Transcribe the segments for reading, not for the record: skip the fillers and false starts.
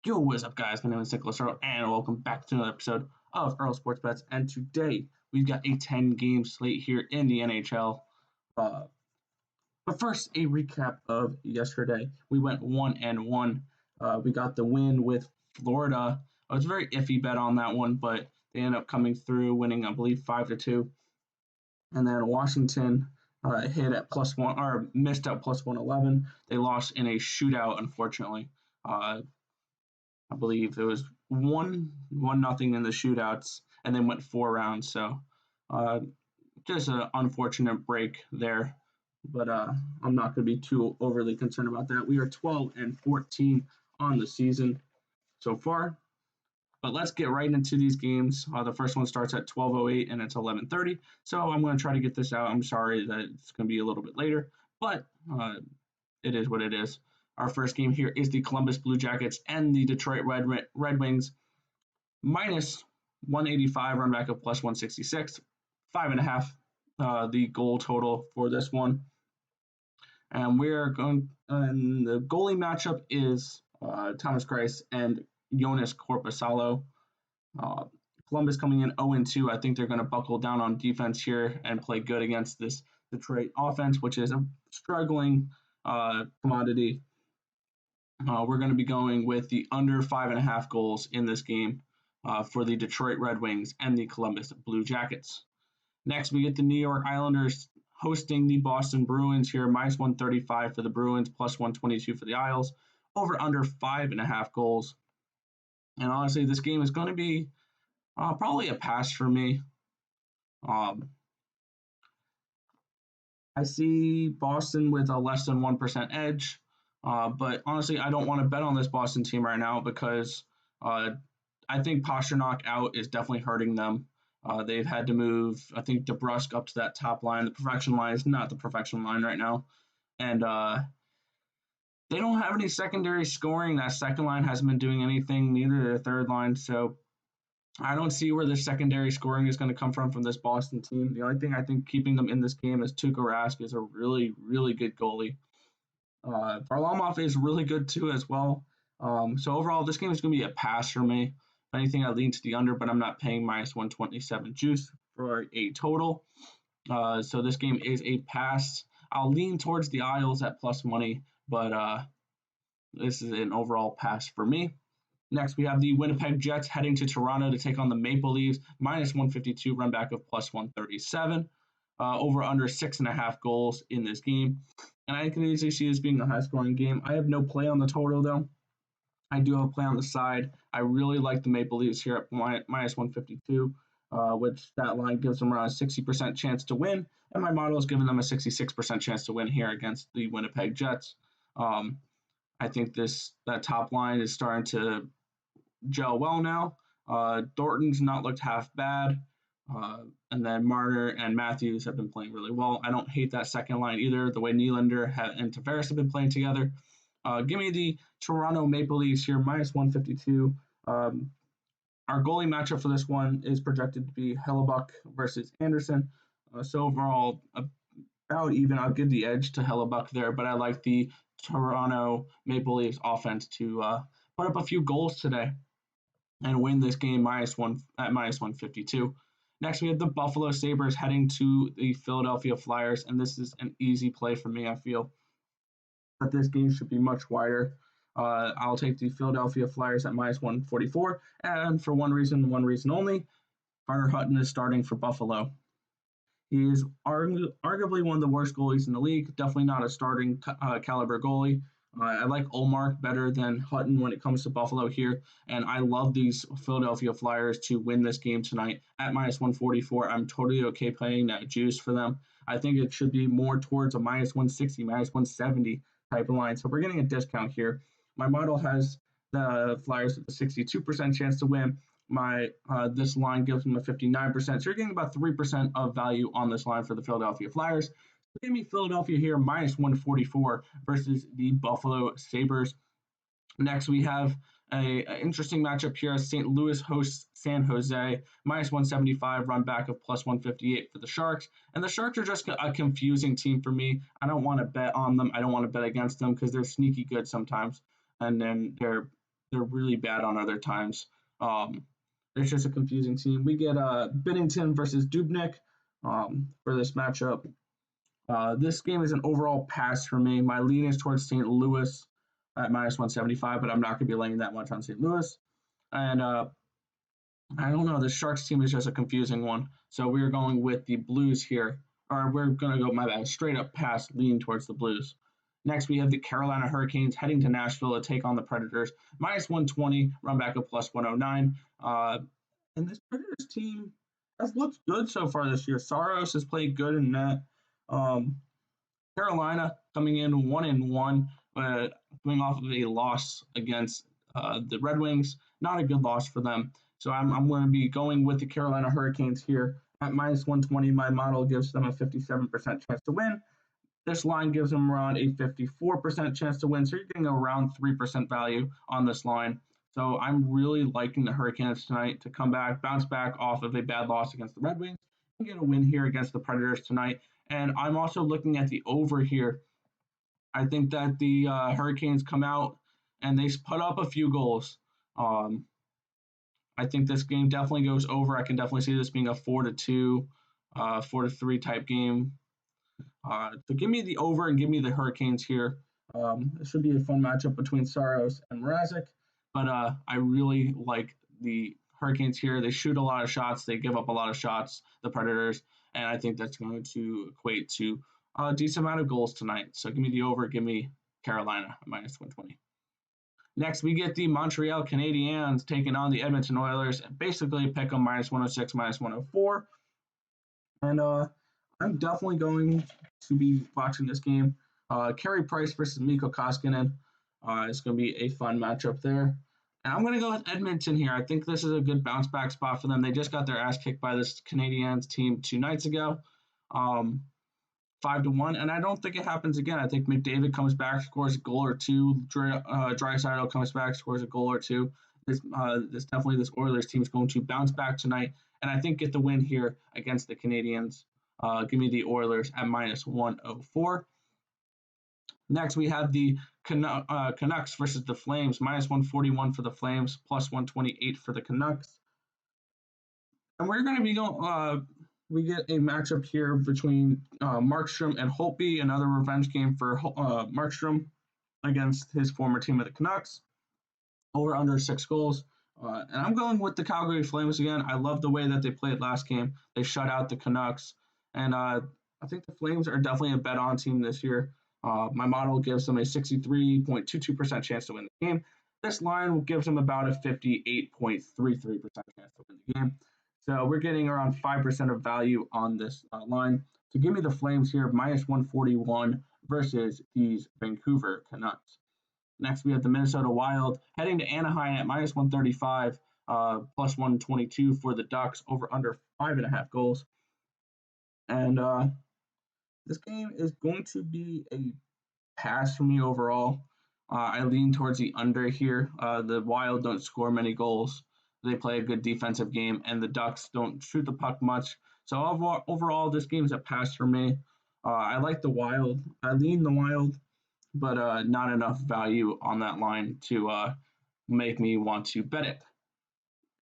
Yo, what's up, guys? My name is Nicholas Earl, and welcome back to another episode of Earl Sports Bets. And today we've got a 10-game slate here in the NHL. But first, a recap of yesterday. We went 1-1. We got the win with Florida. I was a very iffy bet on that one, but they ended up coming through, winning, I believe, 5-2. And then Washington hit at +1 or missed out +111. They lost in a shootout, unfortunately. I believe it was 1-0 in the shootouts, and then went 4 rounds. So just an unfortunate break there, but I'm not going to be too overly concerned about that. We are 12-14 on the season so far. But let's get right into these games. The first one starts at 12:08 and it's 11:30. So I'm going to try to get this out. I'm sorry that it's going to be a little bit later, but it is what it is. Our first game here is the Columbus Blue Jackets and the Detroit Red Wings. Minus 185, run back of +166, 5.5 the goal total for this one. And the goalie matchup is Thomas Greiss and Jonas Korpisalo. Columbus coming in 0-2. I think they're going to buckle down on defense here and play good against this Detroit offense, which is a struggling commodity. We're going to be going with the under 5.5 goals in this game for the Detroit Red Wings and the Columbus Blue Jackets. Next, we get the New York Islanders hosting the Boston Bruins here, minus 135 for the Bruins, plus 122 for the Isles, over under 5.5 goals. And honestly, this game is going to be probably a pass for me. I see Boston with a less than 1% edge, but honestly, I don't want to bet on this Boston team right now because I think Pastrnak out is definitely hurting them. They've had to move, I think, DeBrusk up to that top line. The perfection line is not the perfection line right now. And they don't have any secondary scoring. That second line hasn't been doing anything, neither the third line. So I don't see where the secondary scoring is going to come from this Boston team. The only thing I think keeping them in this game is Tuukka Rask is a really, really good goalie. Varlamov is really good too as well. So overall, this game is going to be a pass for me. If anything, I lean to the under, but I'm not paying minus 127 juice for a total. So this game is a pass. I'll lean towards the Isles at plus money, but this is an overall pass for me. Next, we have the Winnipeg Jets heading to Toronto to take on the Maple Leafs, minus 152, run back of plus 137. Over under 6.5 goals in this game. And I can easily see this being a high-scoring game. I have no play on the total, though. I do have a play on the side. I really like the Maple Leafs here at minus 152, which that line gives them around a 60% chance to win. And my model is giving them a 66% chance to win here against the Winnipeg Jets. I think that top line is starting to gel well now. Thornton's not looked half bad. And then Marner and Matthews have been playing really well. I don't hate that second line either, the way Nylander and Tavares have been playing together. Give me the Toronto Maple Leafs here, minus 152. Our goalie matchup for this one is projected to be Hellebuck versus Anderson. So overall, about even. I'll give the edge to Hellebuck there, but I like the Toronto Maple Leafs offense to put up a few goals today and win this game minus 152. Next, we have the Buffalo Sabres heading to the Philadelphia Flyers, and this is an easy play for me. I feel that this game should be much wider. I'll take the Philadelphia Flyers at minus 144, and for one reason only, Carter Hutton is starting for Buffalo. He is arguably one of the worst goalies in the league, definitely not a starting caliber goalie. I like Ullmark better than Hutton when it comes to Buffalo here, and I love these Philadelphia Flyers to win this game tonight at minus 144. I'm totally okay paying that juice for them. I think it should be more towards a minus 160, minus 170 type of line, so we're getting a discount here. My model has the Flyers with a 62% chance to win. This line gives them a 59%, so you're getting about 3% of value on this line for the Philadelphia Flyers. Give me Philadelphia here, minus 144 versus the Buffalo Sabres. Next, we have an interesting matchup here. St. Louis hosts San Jose, minus 175, run back of plus 158 for the Sharks. And the Sharks are just a confusing team for me. I don't want to bet on them. I don't want to bet against them because they're sneaky good sometimes. And then they're really bad on other times. Um, it's just a confusing team. We get Bennington versus Dubnik for this matchup. This game is an overall pass for me. My lean is towards St. Louis at minus 175, but I'm not going to be laying that much on St. Louis. And I don't know. The Sharks team is just a confusing one. So we're going with the Blues here. Or we're going to go, my bad, straight up pass, lean towards the Blues. Next, we have the Carolina Hurricanes heading to Nashville to take on the Predators. Minus 120, run back of plus 109. And this Predators team has looked good so far this year. Saros has played good in net. Um, Carolina coming in 1-1, coming off of a loss against the Red Wings. Not a good loss for them. So I'm going to be going with the Carolina Hurricanes here at minus 120. My model gives them a 57% chance to win. This line gives them around a 54% chance to win. So you're getting around 3% value on this line. So I'm really liking the Hurricanes tonight to come back, bounce back off of a bad loss against the Red Wings, and get a win here against the Predators tonight. And I'm also looking at the over here. I think that the Hurricanes come out and they put up a few goals. Um, I think this game definitely goes over. I can definitely see this being a 4-2, 4-3 type game. So give me the over and give me the Hurricanes here. It should be a fun matchup between Saros and Mrazek, but I really like the Hurricanes here. They shoot a lot of shots. They give up a lot of shots, the Predators, and I think that's going to equate to a decent amount of goals tonight. So give me the over. Give me Carolina at minus 120. Next, we get the Montreal Canadiens taking on the Edmonton Oilers. Basically, pick them minus 106, minus 104. And I'm definitely going to be watching this game. Carey Price versus Mikko Koskinen is going to be a fun matchup there. And I'm going to go with Edmonton here. I think this is a good bounce back spot for them. They just got their ass kicked by this Canadiens team 2 nights ago. 5-1, and I don't think it happens again. I think McDavid comes back, scores a goal or two. Draisaitl comes back, scores a goal or two. This Oilers team is going to bounce back tonight, and I think get the win here against the Canadiens. Give me the Oilers at minus 104. Next, we have the Canucks versus the Flames, minus 141 for the Flames, plus 128 for the Canucks. And we're going to be going. We get a matchup here between Markstrom and Holtby, another revenge game for Markstrom against his former team of the Canucks. Over under 6 goals. And I'm going with the Calgary Flames again. I love the way that they played last game. They shut out the Canucks. And I think the Flames are definitely a bet-on team this year. My model gives them a 63.22% chance to win the game. This line gives them about a 58.33% chance to win the game. So we're getting around 5% of value on this line. So give me the Flames here, minus 141 versus these Vancouver Canucks. Next, we have the Minnesota Wild heading to Anaheim at minus 135, plus 122 for the Ducks, over under 5.5 goals. And this game is going to be a pass for me overall. I lean towards the under here. The Wild don't score many goals. They play a good defensive game, and the Ducks don't shoot the puck much. So overall, this game is a pass for me. I like the Wild. I lean the Wild, but not enough value on that line to make me want to bet it.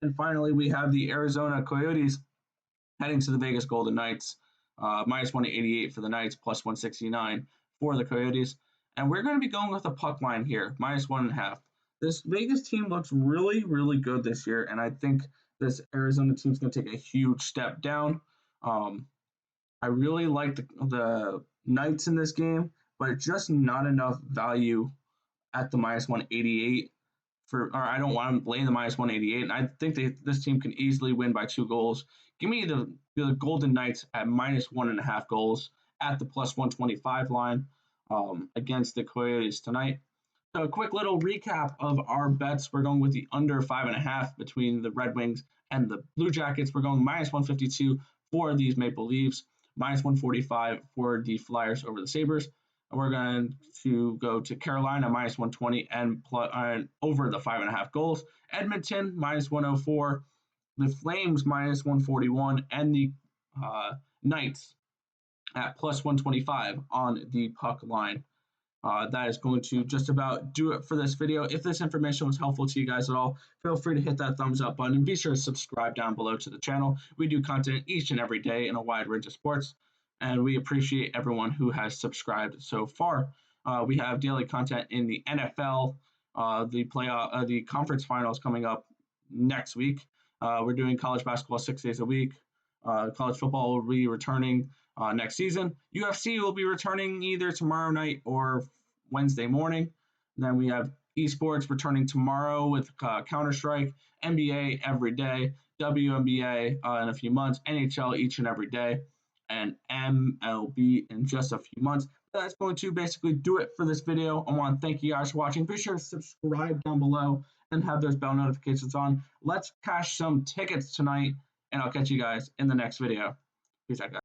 And finally, we have the Arizona Coyotes heading to the Vegas Golden Knights. Minus 188 for the Knights, plus 169 for the Coyotes. And we're going to be going with a puck line here, minus 1.5. This Vegas team looks really, really good this year, and I think this Arizona team is going to take a huge step down. I really like the Knights in this game, but just not enough value at the minus 188. Or I don't want to lay the minus 188, and I think this team can easily win by 2 goals. Give me the Golden Knights at minus 1.5 goals at the plus 125 line against the Coyotes tonight. So a quick little recap of our bets. We're going with the under 5.5 between the Red Wings and the Blue Jackets. We're going minus 152 for these Maple Leafs, minus 145 for the Flyers over the Sabres. And we're going to go to Carolina minus 120 and over the 5.5 goals. Edmonton minus 104, the Flames minus 141, and the Knights at plus 125 on the puck line. That is going to just about do it for this video. If this information was helpful to you guys at all, feel free to hit that thumbs up button and be sure to subscribe down below to the channel. We do content each and every day in a wide range of sports, and we appreciate everyone who has subscribed so far. We have daily content in the NFL, the conference finals coming up next week. We're doing college basketball 6 days a week. College football will be returning next season. UFC will be returning either tomorrow night or Wednesday morning. And then we have esports returning tomorrow with Counter Strike, NBA every day, WNBA in a few months, NHL each and every day, and MLB in just a few months. That's going to basically do it for this video. I want to thank you guys for watching. Be sure to subscribe down below and have those bell notifications on. Let's cash some tickets tonight, and I'll catch you guys in the next video. Peace out, guys.